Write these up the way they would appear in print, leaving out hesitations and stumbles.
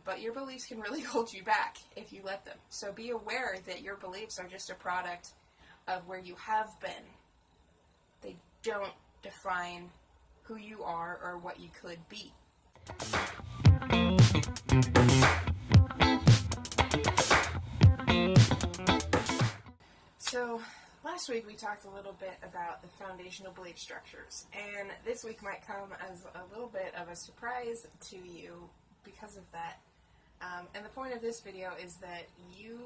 But your beliefs can really hold you back if you let them. So be aware that your beliefs are just a product of where you have been. They don't define who you are or what you could be. So last week we talked a little bit about the foundational belief structures, and this week might come as a little bit of a surprise to you because of that. And the point of this video is that you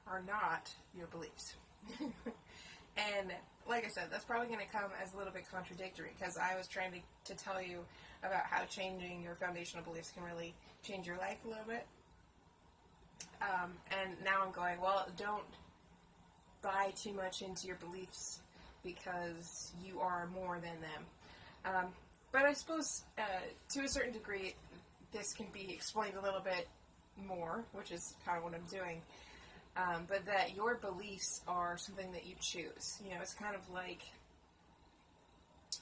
are not your beliefs. And like I said, that's probably going to come as a little bit contradictory, because I was trying to tell you about how changing your foundational beliefs can really change your life a little bit. And now I'm going, well, don't buy too much into your beliefs because you are more than them. But I suppose to a certain degree this can be explained a little bit more, which is kind of what I'm doing. But that your beliefs are something that you choose. You know, it's kind of like,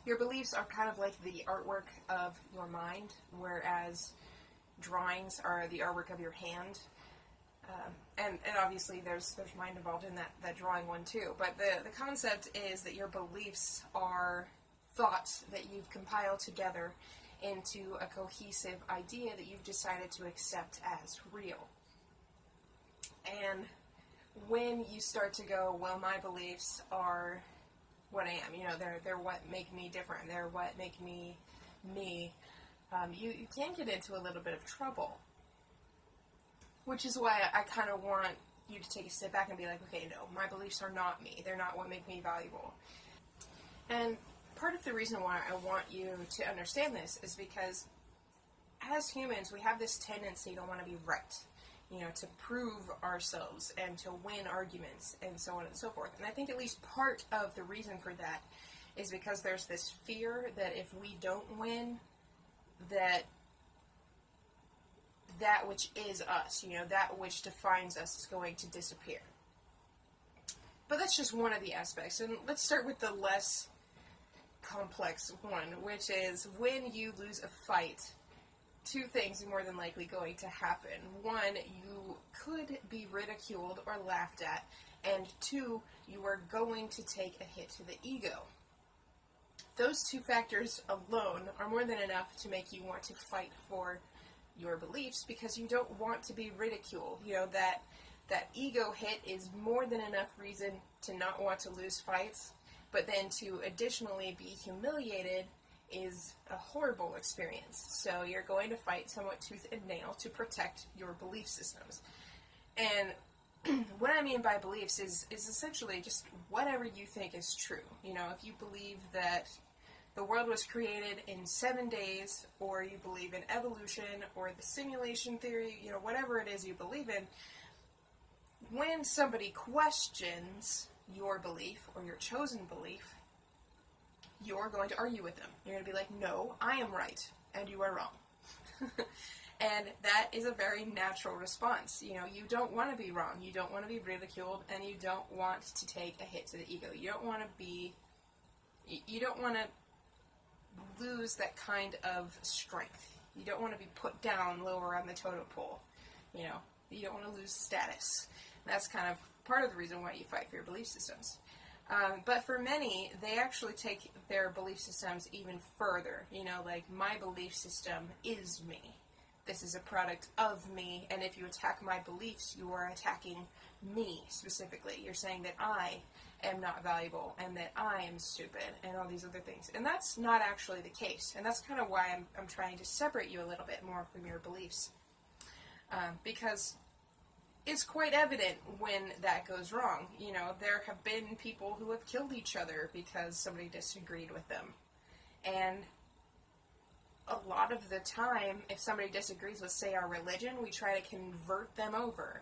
your beliefs are kind of like the artwork of your mind, whereas drawings are the artwork of your hand. And obviously there's mind involved in that drawing one too. But the concept is that your beliefs are thoughts that you've compiled together into a cohesive idea that you've decided to accept as real. And when you start to go, well, my beliefs are what I am, you know, they're what make me different, they're what make me me, you can get into a little bit of trouble. Which is why I kind of want you to take a step back and be like, okay, no, my beliefs are not me, they're not what make me valuable. And part of the reason why I want you to understand this is because as humans, we have this tendency to want to be right. You know, to prove ourselves and to win arguments and so on and so forth. And I think at least part of the reason for that is because there's this fear that if we don't win, that which is us, you know, that which defines us is going to disappear. But that's just one of the aspects. And let's start with the less complex one, which is when you lose a fight, two things are more than likely going to happen. One, you could be ridiculed or laughed at, and two, you are going to take a hit to the ego. Those two factors alone are more than enough to make you want to fight for your beliefs, because you don't want to be ridiculed. You know, that ego hit is more than enough reason to not want to lose fights, but then to additionally be humiliated is a horrible experience. So you're going to fight somewhat tooth and nail to protect your belief systems. And what I mean by beliefs is essentially just whatever you think is true. You know, if you believe that the world was created in 7 days, or you believe in evolution, or the simulation theory, you know, whatever it is you believe in, when somebody questions your belief or your chosen belief, you're going to argue with them. You're going to be like, no, I am right, and you are wrong. And that is a very natural response. You know, you don't want to be wrong. You don't want to be ridiculed, and you don't want to take a hit to the ego. You don't want to lose that kind of strength. You don't want to be put down lower on the totem pole. You know, you don't want to lose status. That's kind of part of the reason why you fight for your belief systems. But for many, they actually take their belief systems even further. You know, like, my belief system is me. This is a product of me, and if you attack my beliefs, you are attacking me specifically. You're saying that I am not valuable, and that I am stupid, and all these other things. And that's not actually the case, and that's kind of why I'm trying to separate you a little bit more from your beliefs. Because it's quite evident when that goes wrong. You know, there have been people who have killed each other because somebody disagreed with them. And a lot of the time, if somebody disagrees with, say, our religion, we try to convert them over.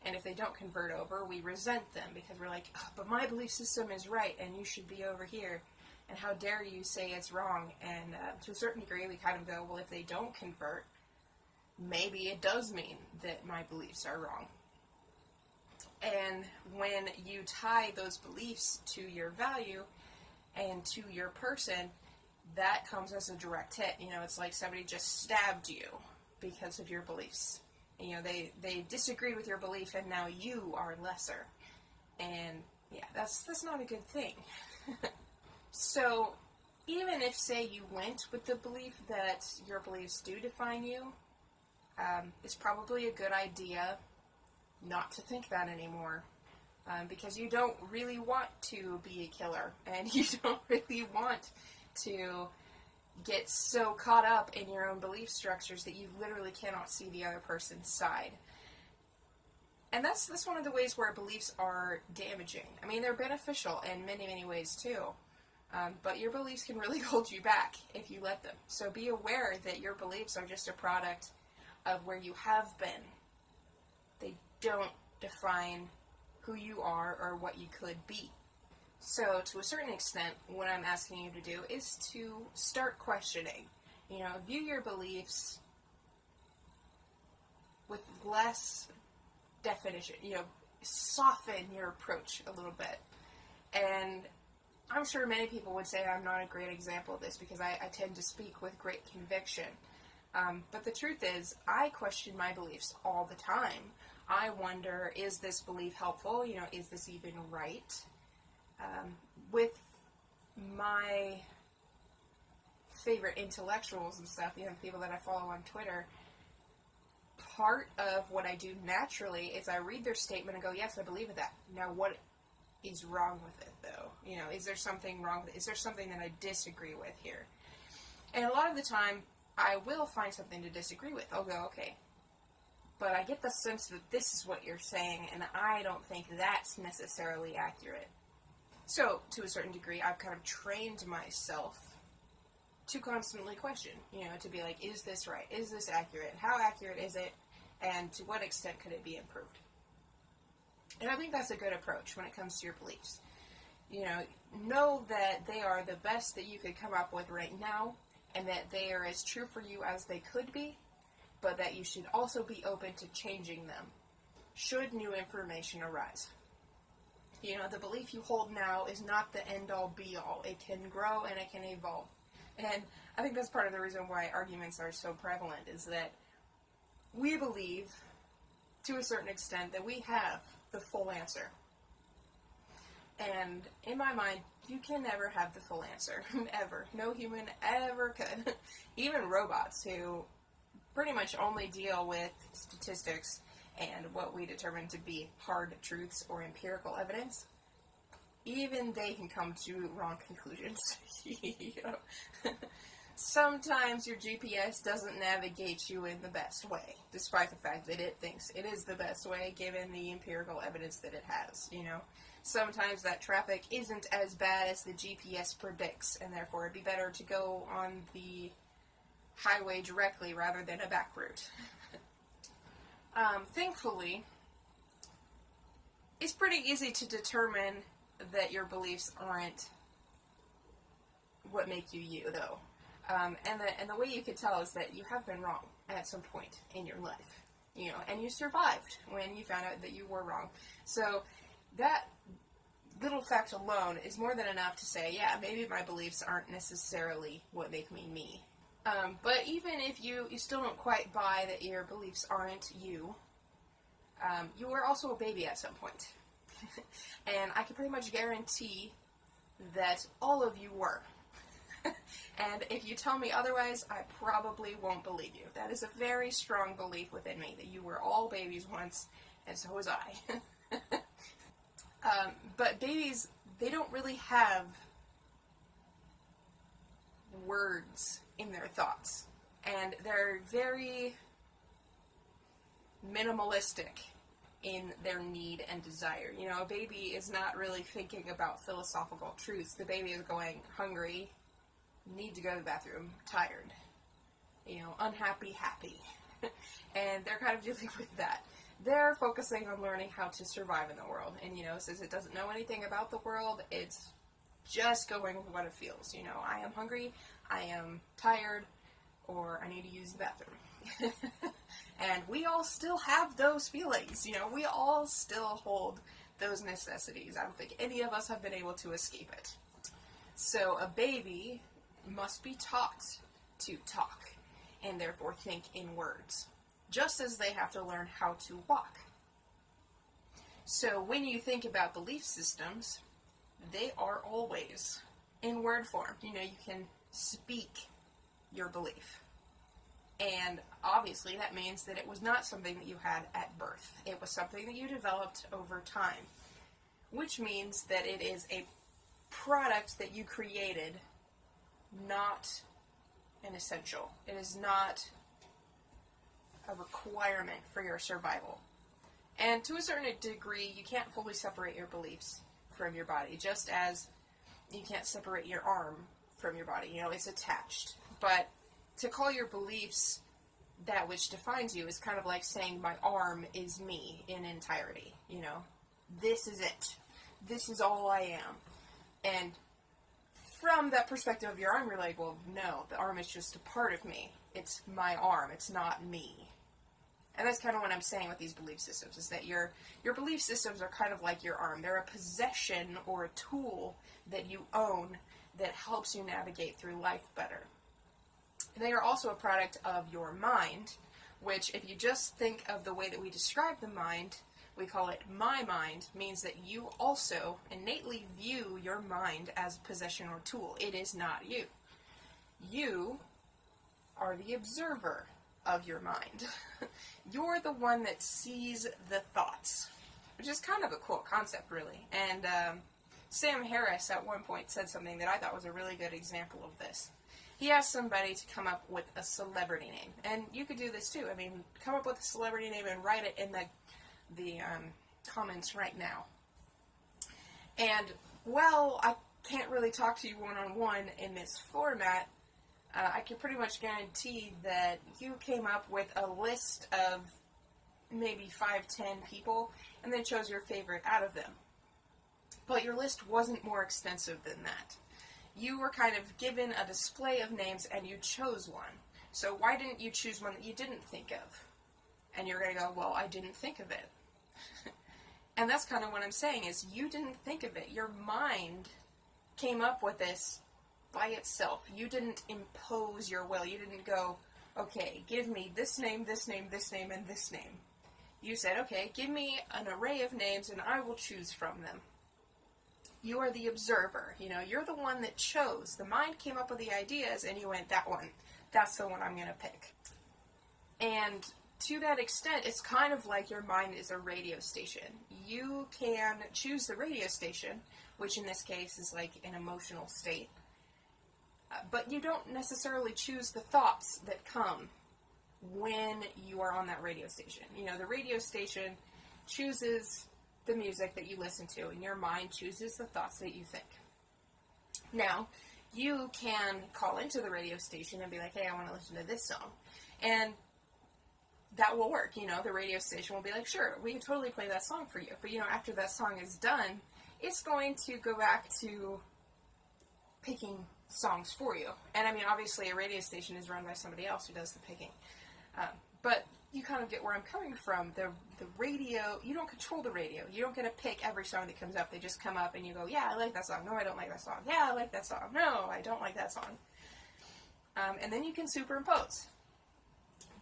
And if they don't convert over, we resent them because we're like, oh, but my belief system is right and you should be over here. And how dare you say it's wrong? And to a certain degree, we kind of go, well, if they don't convert, maybe it does mean that my beliefs are wrong. And when you tie those beliefs to your value and to your person, that comes as a direct hit. You know, it's like somebody just stabbed you because of your beliefs. You know, they disagree with your belief, and now you are lesser. And yeah, that's not a good thing. So even if, say, you went with the belief that your beliefs do define you, it's probably a good idea not to think that anymore. Because you don't really want to be a killer, and you don't really want to get so caught up in your own belief structures that you literally cannot see the other person's side. And that's one of the ways where beliefs are damaging. I mean, they're beneficial in many, many ways too. But your beliefs can really hold you back if you let them. So be aware that your beliefs are just a product of where you have been. They don't define who you are or what you could be. So to a certain extent, what I'm asking you to do is to start questioning. You know, view your beliefs with less definition. You know, soften your approach a little bit. And I'm sure many people would say I'm not a great example of this because I tend to speak with great conviction. But the truth is, I question my beliefs all the time. I wonder, is this belief helpful? You know, is this even right? With my favorite intellectuals and stuff, you know, people that I follow on Twitter, part of what I do naturally is I read their statement and go, yes, I believe in that. Now, what is wrong with it, though? You know, is there something wrong with it? Is there something that I disagree with here? And a lot of the time, I will find something to disagree with. I'll go, okay, but I get the sense that this is what you're saying, and I don't think that's necessarily accurate. So, to a certain degree, I've kind of trained myself to constantly question, you know, to be like, is this right? Is this accurate? How accurate is it? And to what extent could it be improved? And I think that's a good approach when it comes to your beliefs. You know that they are the best that you could come up with right now, and that they are as true for you as they could be, but that you should also be open to changing them should new information arise. You know, the belief you hold now is not the end-all, be-all. It can grow and it can evolve. And I think that's part of the reason why arguments are so prevalent, is that we believe, to a certain extent, that we have the full answer. And in my mind, you can never have the full answer. Ever. No human ever could. Even robots, who pretty much only deal with statistics and what we determine to be hard truths or empirical evidence, even they can come to wrong conclusions. You know? Sometimes your GPS doesn't navigate you in the best way, despite the fact that it thinks it is the best way given the empirical evidence that it has, you know. Sometimes that traffic isn't as bad as the GPS predicts, and therefore it'd be better to go on the highway directly rather than a back route. Thankfully, it's pretty easy to determine that your beliefs aren't what make you you, though. And the way you could tell is that you have been wrong at some point in your life, you know, and you survived when you found out that you were wrong. So that little fact alone is more than enough to say, yeah, maybe my beliefs aren't necessarily what make me me. But even if you still don't quite buy that your beliefs aren't you, you were also a baby at some point. And I can pretty much guarantee that all of you were. And if you tell me otherwise, I probably won't believe you. That is a very strong belief within me, that you were all babies once, and so was I. But babies, they don't really have words in their thoughts. And they're very minimalistic in their need and desire. You know, a baby is not really thinking about philosophical truths. The baby is going, hungry, need to go to the bathroom, tired, you know, unhappy, happy. And they're kind of dealing with that. They're focusing on learning how to survive in the world. And, you know, since it doesn't know anything about the world, it's just going with what it feels. You know, I am hungry, I am tired, or I need to use the bathroom. And we all still have those feelings. You know, we all still hold those necessities. I don't think any of us have been able to escape it. So a baby must be taught to talk. and therefore think in words, just as they have to learn how to walk. So when you think about belief systems, they are always in word form. You can speak your belief. And obviously that means that it was not something that you had at birth. It was something that you developed over time, which means that it is a product that you created, not an essential. It is not a requirement for your survival. And to a certain degree, you can't fully separate your beliefs from your body, just as you can't separate your arm from your body. It's attached. But to call your beliefs that which defines you is kind of like saying my arm is me in entirety. This is it. This is all I am. And from that perspective of your arm, you're like, well, no, the arm is just a part of me. It's my arm. It's not me. And that's kind of what I'm saying with these belief systems, is that your belief systems are kind of like your arm. They're a possession or a tool that you own that helps you navigate through life better. They are also a product of your mind, which, if you just think of the way that we describe the mind, we call it my mind, means that you also innately view your mind as a possession or tool. It is not you. You are the observer of your mind. You're the one that sees the thoughts, which is kind of a cool concept, really. And Sam Harris at one point said something that I thought was a really good example of this. He asked somebody to come up with a celebrity name, and you could do this too. Come up with a celebrity name and write it in the comments right now. And, well, I can't really talk to you one-on-one in this format. I can pretty much guarantee that you came up with a list of maybe 5-10 people, and then chose your favorite out of them. But your list wasn't more extensive than that. You were kind of given a display of names, and you chose one. So why didn't you choose one that you didn't think of? And you're going to go, well, I didn't think of it. And that's kind of what I'm saying, is you didn't think of it. Your mind came up with this by itself. You didn't impose your will. You didn't go, okay, give me this name, this name, this name, and this name. You said, okay, give me an array of names, and I will choose from them. You are the observer. You're the one that chose. The mind came up with the ideas, and you went, that one. That's the one I'm going to pick. And to that extent, it's kind of like your mind is a radio station. You can choose the radio station, which in this case is like an emotional state. But you don't necessarily choose the thoughts that come when you are on that radio station. The radio station chooses the music that you listen to, and your mind chooses the thoughts that you think. Now, you can call into the radio station and be like, hey, I want to listen to this song. And that will work. The radio station will be like, sure, we can totally play that song for you. But, after that song is done, it's going to go back to picking songs for you. And, obviously a radio station is run by somebody else who does the picking. But you kind of get where I'm coming from. The radio, you don't control the radio. You don't get to pick every song that comes up. They just come up and you go, yeah, I like that song. No, I don't like that song. Yeah, I like that song. No, I don't like that song. And then you can superimpose.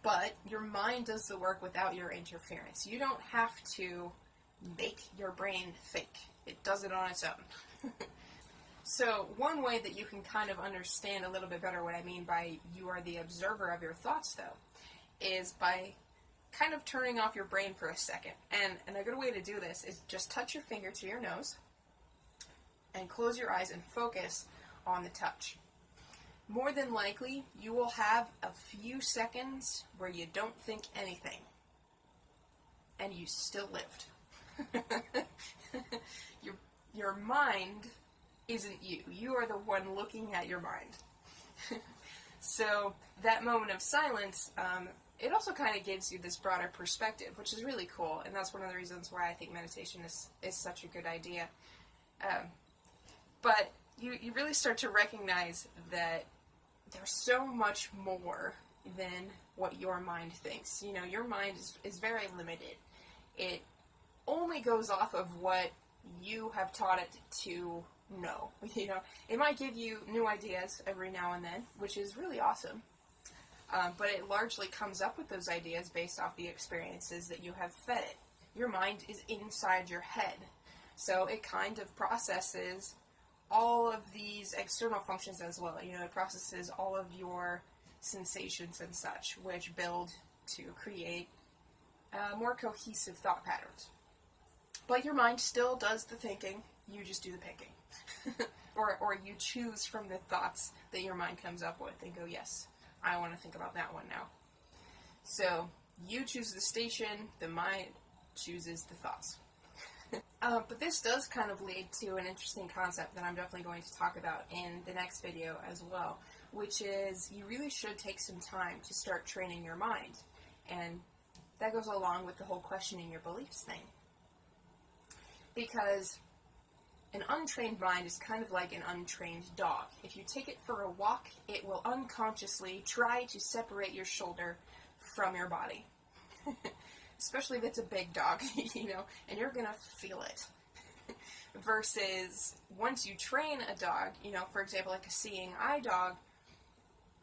But your mind does the work without your interference. You don't have to make your brain think. It does it on its own. So one way that you can kind of understand a little bit better what I mean by you are the observer of your thoughts, though, is by kind of turning off your brain for a second. And a good way to do this is just touch your finger to your nose and close your eyes and focus on the touch. More than likely, you will have a few seconds where you don't think anything, and you still lived. Your mind isn't you. You are the one looking at your mind. So that moment of silence, it also kind of gives you this broader perspective, which is really cool, and that's one of the reasons why I think meditation is such a good idea. But you really start to recognize that there's so much more than what your mind thinks. Your mind is very limited. It only goes off of what you have taught it to know. It might give you new ideas every now and then, which is really awesome. But it largely comes up with those ideas based off the experiences that you have fed it. Your mind is inside your head, so it kind of processes all of these external functions as well. You know, it processes all of your sensations and such, which build to create more cohesive thought patterns. But your mind still does the thinking, you just do the picking. or you choose from the thoughts that your mind comes up with and go, yes, I want to think about that one now. So you choose the station, the mind chooses the thoughts. But this does kind of lead to an interesting concept that I'm definitely going to talk about in the next video as well, which is you really should take some time to start training your mind. And that goes along with the whole questioning your beliefs thing. Because an untrained mind is kind of like an untrained dog. If you take it for a walk, it will unconsciously try to separate your shoulder from your body. Especially if it's a big dog, you know, and you're gonna feel it. Versus, once you train a dog, you know, for example, like a seeing eye dog,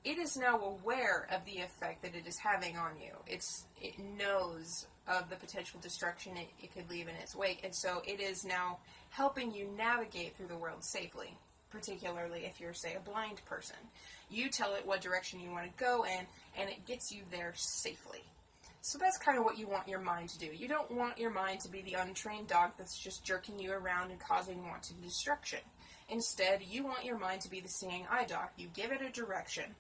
it is now aware of the effect that it is having on you. It knows of the potential destruction it could leave in its wake, and so it is now helping you navigate through the world safely, particularly if you're, say, a blind person. You tell it what direction you want to go in, and it gets you there safely. So that's kind of what you want your mind to do. You don't want your mind to be the untrained dog that's just jerking you around and causing wanton destruction. Instead, you want your mind to be the seeing eye dog. You give it a direction,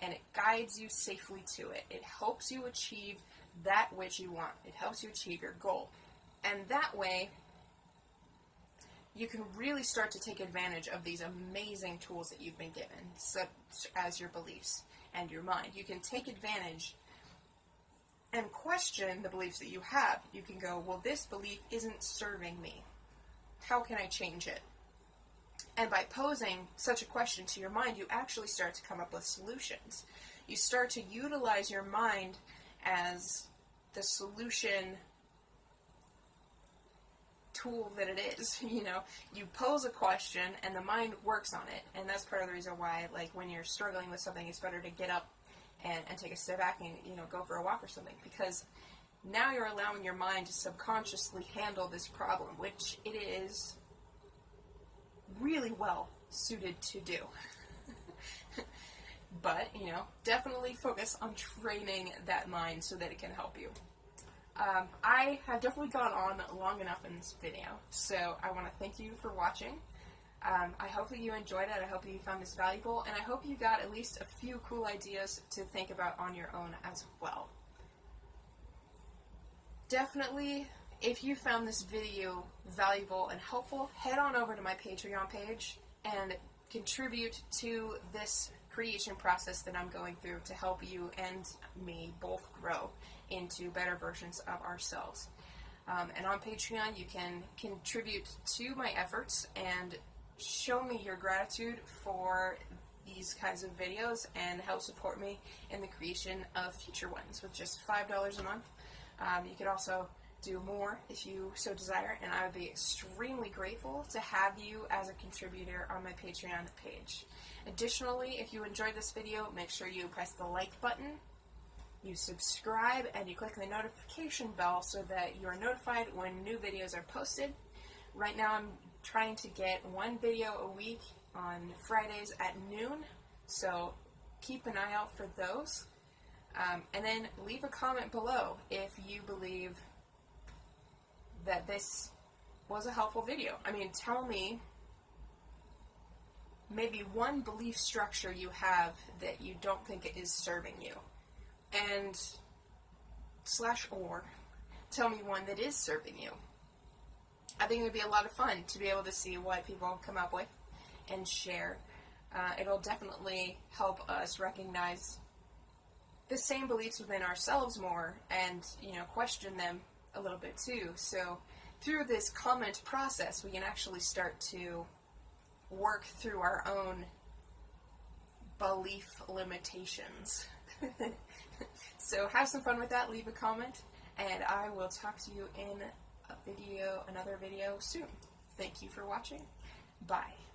and it guides you safely to it. It helps you achieve that which you want. It helps you achieve your goal. And that way, you can really start to take advantage of these amazing tools that you've been given, such as your beliefs and your mind. You can take advantage and question the beliefs that you have. You can go, well, this belief isn't serving me. How can I change it? And by posing such a question to your mind, you actually start to come up with solutions. You start to utilize your mind as the solution tool that it is. You know, you pose a question and the mind works on it. And that's part of the reason why, like, when you're struggling with something, it's better to get up and take a step back and, you know, go for a walk or something, because now you're allowing your mind to subconsciously handle this problem, which it is really well suited to do. But, you know, definitely focus on training that mind so that it can help you. I have definitely gone on long enough in this video, so I want to thank you for watching. I hope that you enjoyed it. I hope that you found this valuable, and I hope you got at least a few cool ideas to think about on your own as well. Definitely, if you found this video valuable and helpful, head on over to my Patreon page and contribute to this creation process that I'm going through to help you and me both grow into better versions of ourselves. And on Patreon, you can contribute to my efforts and show me your gratitude for these kinds of videos and help support me in the creation of future ones with just $5 a month. You could also do more if you so desire, and I would be extremely grateful to have you as a contributor on my Patreon page. Additionally, if you enjoyed this video, make sure you press the like button, you subscribe, and you click the notification bell so that you are notified when new videos are posted. Right now I'm trying to get one video a week on Fridays at noon, so keep an eye out for those. And then leave a comment below if you believe that this was a helpful video. I mean, tell me maybe one belief structure you have that you don't think is serving you. And /or tell me one that is serving you. I think it would be a lot of fun to be able to see what people come up with and share. It'll definitely help us recognize the same beliefs within ourselves more and, you know, question them a little bit too. So through this comment process, we can actually start to work through our own belief limitations. So have some fun with that, leave a comment, and I will talk to you in another video soon. Thank you for watching. Bye.